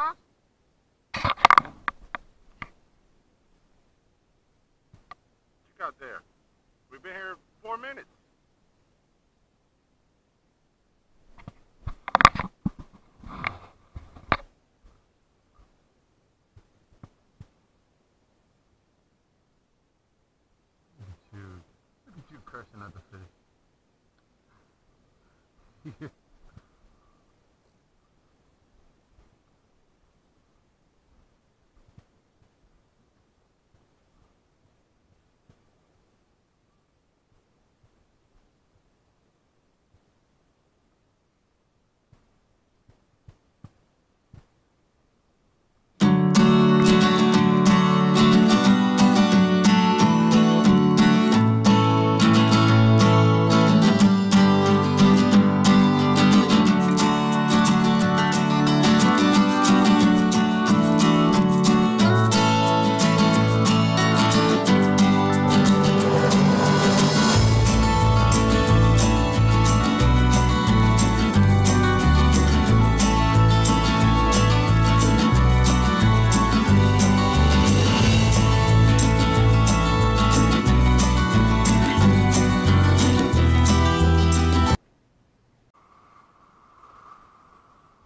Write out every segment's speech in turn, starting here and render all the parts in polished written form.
Check out there. We've been here 4 minutes. Look at you cursing at the city.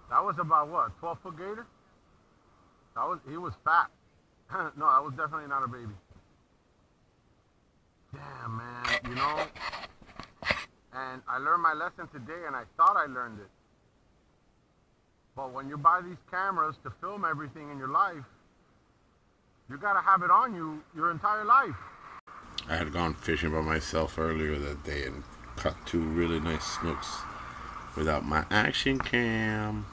That was about what, 12-foot gator? He was fat. No, that was definitely not a baby. Damn, man, you know, and I learned my lesson today, and I thought I learned it. But when you buy these cameras to film everything in your life, you gotta have it on you your entire life. I had gone fishing by myself earlier that day and caught 2 really nice snooks without my action cam.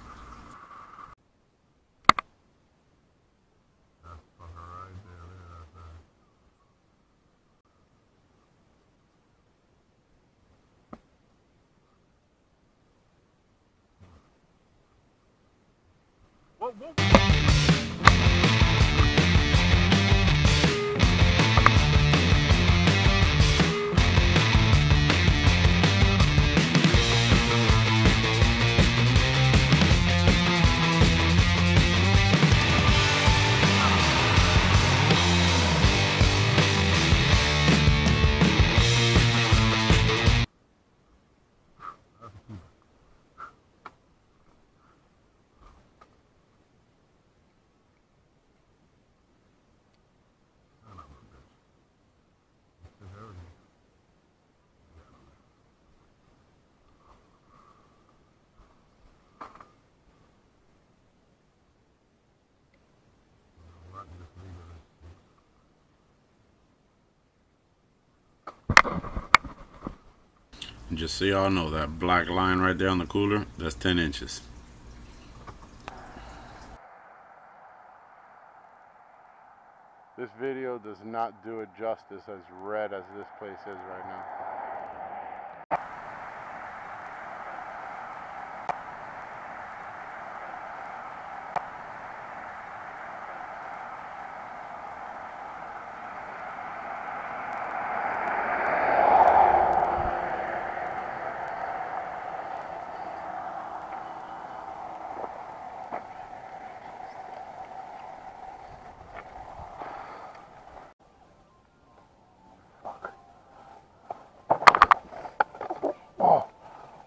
Whoa. And just so y'all know, that black line right there on the cooler, that's 10 inches. This video does not do it justice as red as this place is right now.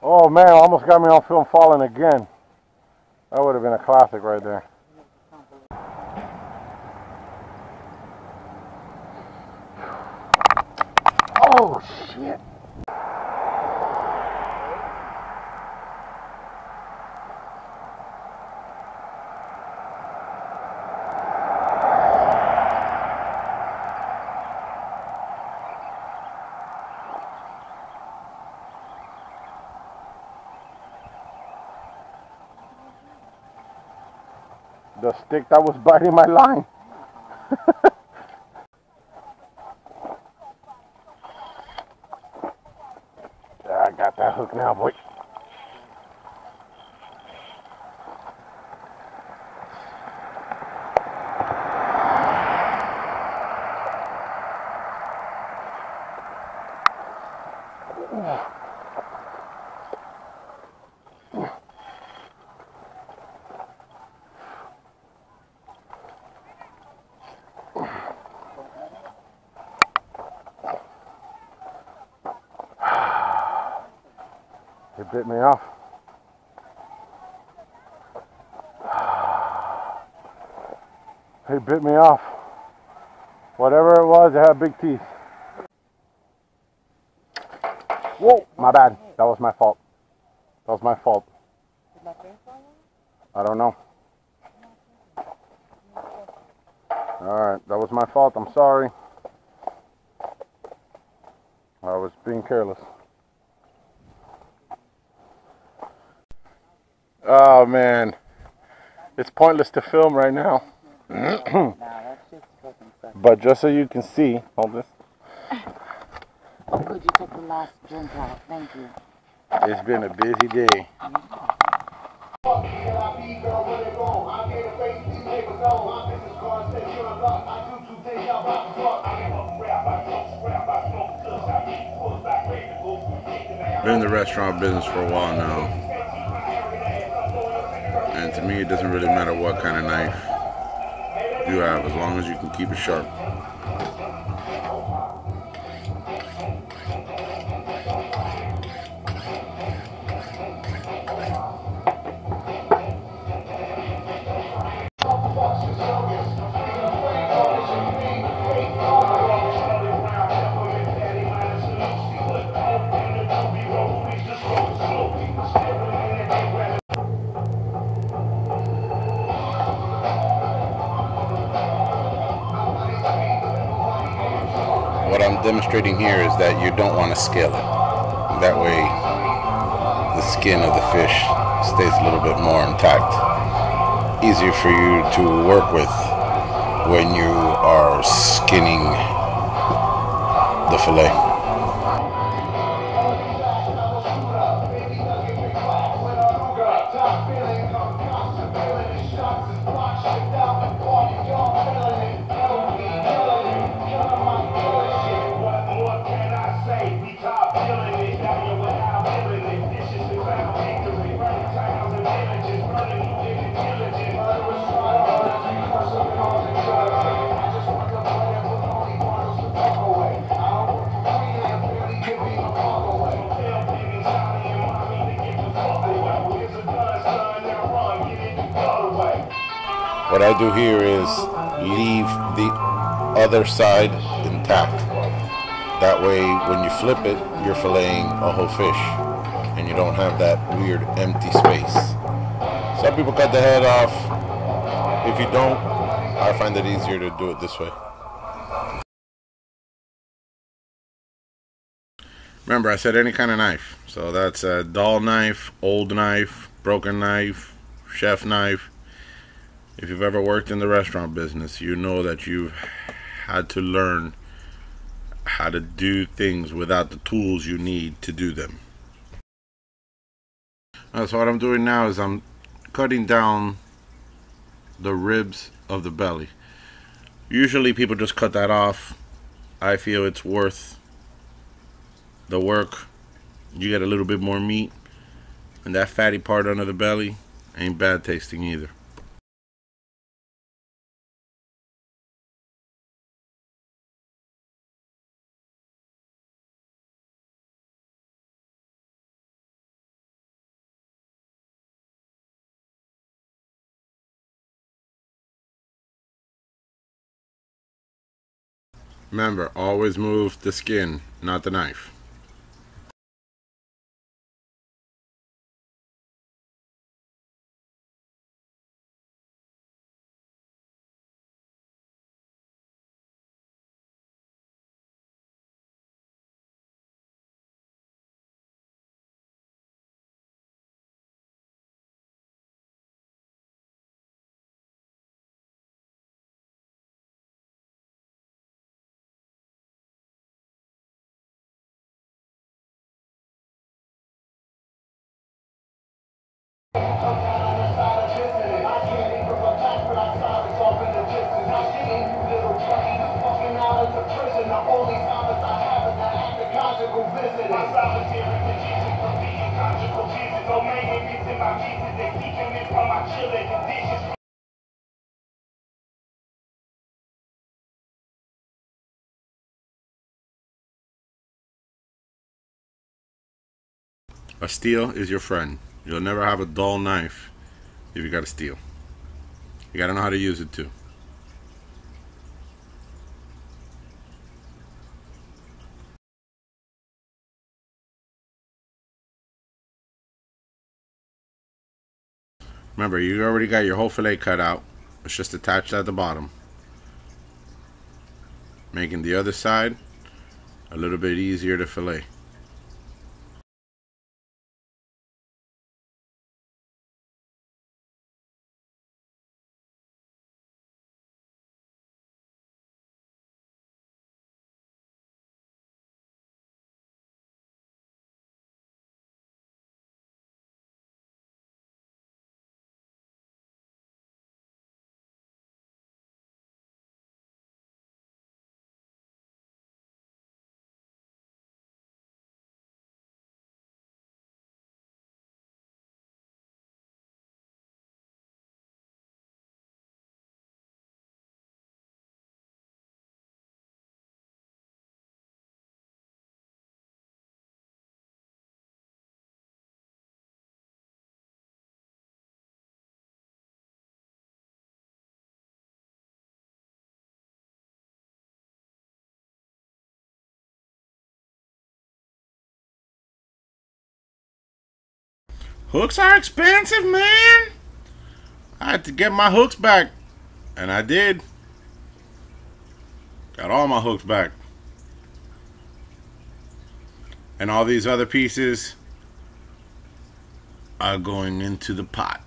Oh man, almost got me on film falling again. That would have been a classic right there. Oh shit. The stick that was biting my line. I got that hook now, boy. It bit me off. It bit me off. Whatever it was, it had big teeth. Whoa, my bad. That was my fault. That was my fault. I don't know. Alright, that was my fault. I'm sorry. I was being careless. Oh man, it's pointless to film right now. But just so you can see, hold this. Oh, good, you took the last drink out. Thank you. It's been a busy day. Been in the restaurant business for a while now, and to me it doesn't really matter what kind of knife you have as long as you can keep it sharp. What I'm demonstrating here is that you don't want to scale it. That way the skin of the fish stays a little bit more intact. Easier for you to work with when you are skinning the fillet. What I do here is leave the other side intact. That way, when you flip it, you're filleting a whole fish, and you don't have that weird empty space. Some people cut the head off. If you don't, I find it easier to do it this way. Remember, I said any kind of knife. So that's a dull knife, old knife, broken knife, chef knife. If you've ever worked in the restaurant business, you know that you've had to learn how to do things without the tools you need to do them. So what I'm doing now is I'm cutting down the ribs of the belly. Usually people just cut that off. I feel it's worth the work. You get a little bit more meat, and that fatty part under the belly ain't bad tasting either. Remember, always move the skin, not the knife. A steel is your friend. You'll never have a dull knife if you got a steel. You gotta know how to use it too. Remember, you already got your whole fillet cut out. It's just attached at the bottom, making the other side a little bit easier to fillet. Hooks are expensive, man. I had to get my hooks back, and I did. Got all my hooks back. And all these other pieces are going into the pot.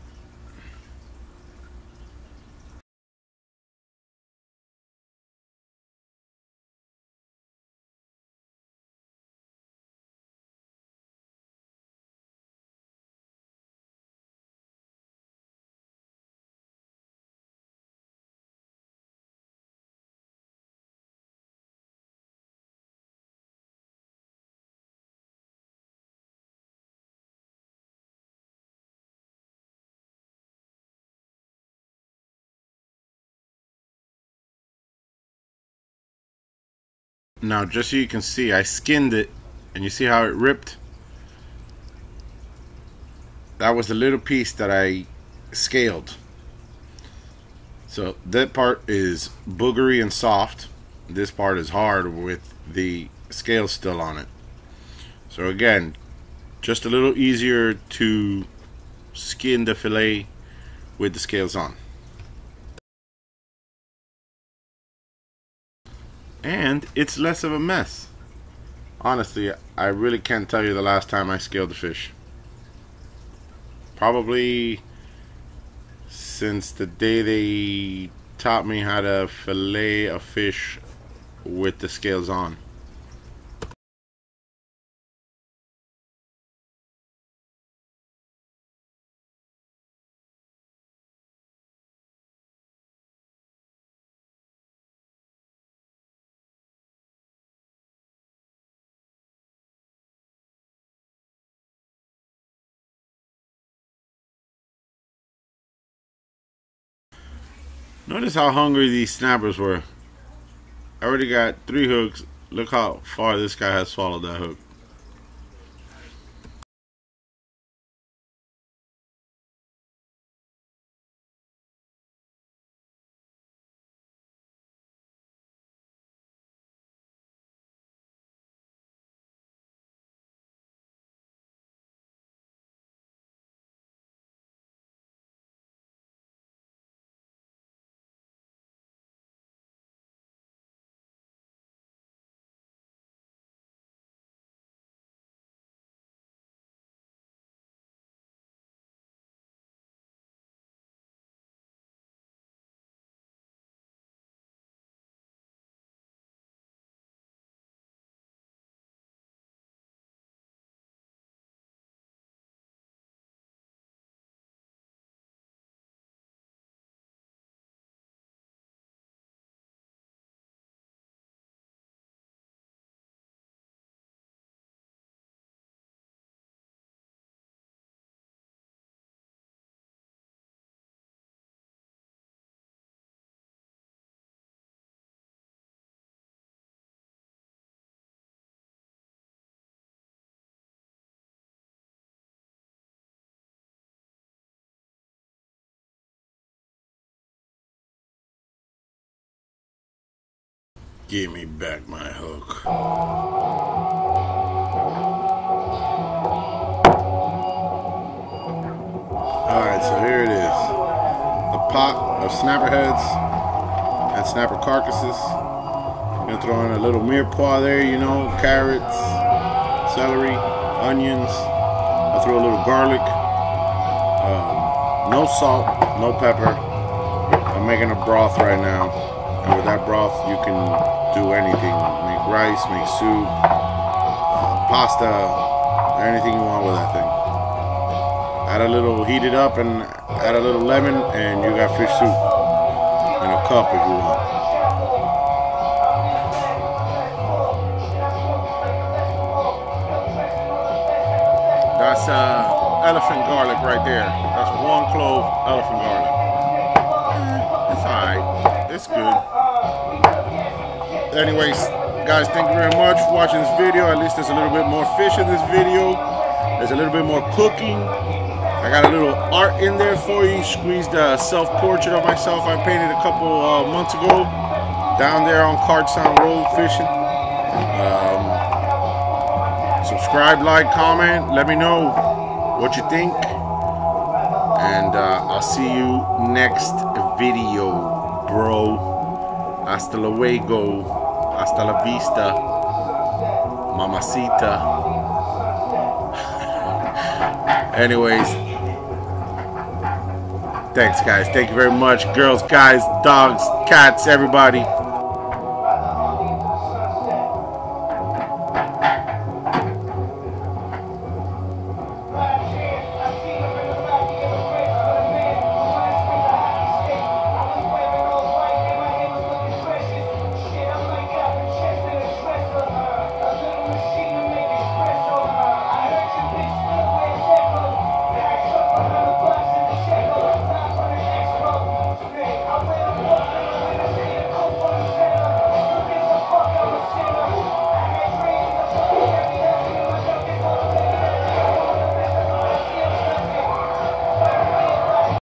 Now, just so you can see, I skinned it, and you see how it ripped? That was the little piece that I scaled. So that part is boogery and soft. This part is hard with the scales still on it. So again, just a little easier to skin the fillet with the scales on. And it's less of a mess. Honestly, I really can't tell you the last time I scaled the fish. Probably since the day they taught me how to fillet a fish with the scales on. Notice how hungry these snappers were. I already got 3 hooks. Look how far this guy has swallowed that hook. Give me back my hook. Alright, so here it is. The pot of snapper heads and snapper carcasses. I'm gonna throw in a little mirepoix there, you know, carrots, celery, onions. I throw a little garlic. No salt, no pepper. I'm making a broth right now. And with that broth, you can do anything. Make rice, make soup, pasta, anything you want with that thing. Add a little, heat it up and add a little lemon and you got fish soup. In a cup if you want. That's elephant garlic right there. That's 1 clove elephant garlic. It's alright. It's good. Anyways, guys, thank you very much for watching this video. At least there's a little bit more fish in this video. There's a little bit more cooking. I got a little art in there for you. Squeezed a self-portrait of myself I painted a couple months ago down there on Cardstown Road fishing. Subscribe, like, comment. Let me know what you think. And I'll see you next video, bro. Hasta luego. Hasta la vista. Mamacita. Anyways. Thanks, guys. Thank you very much. Girls, guys, dogs, cats, everybody.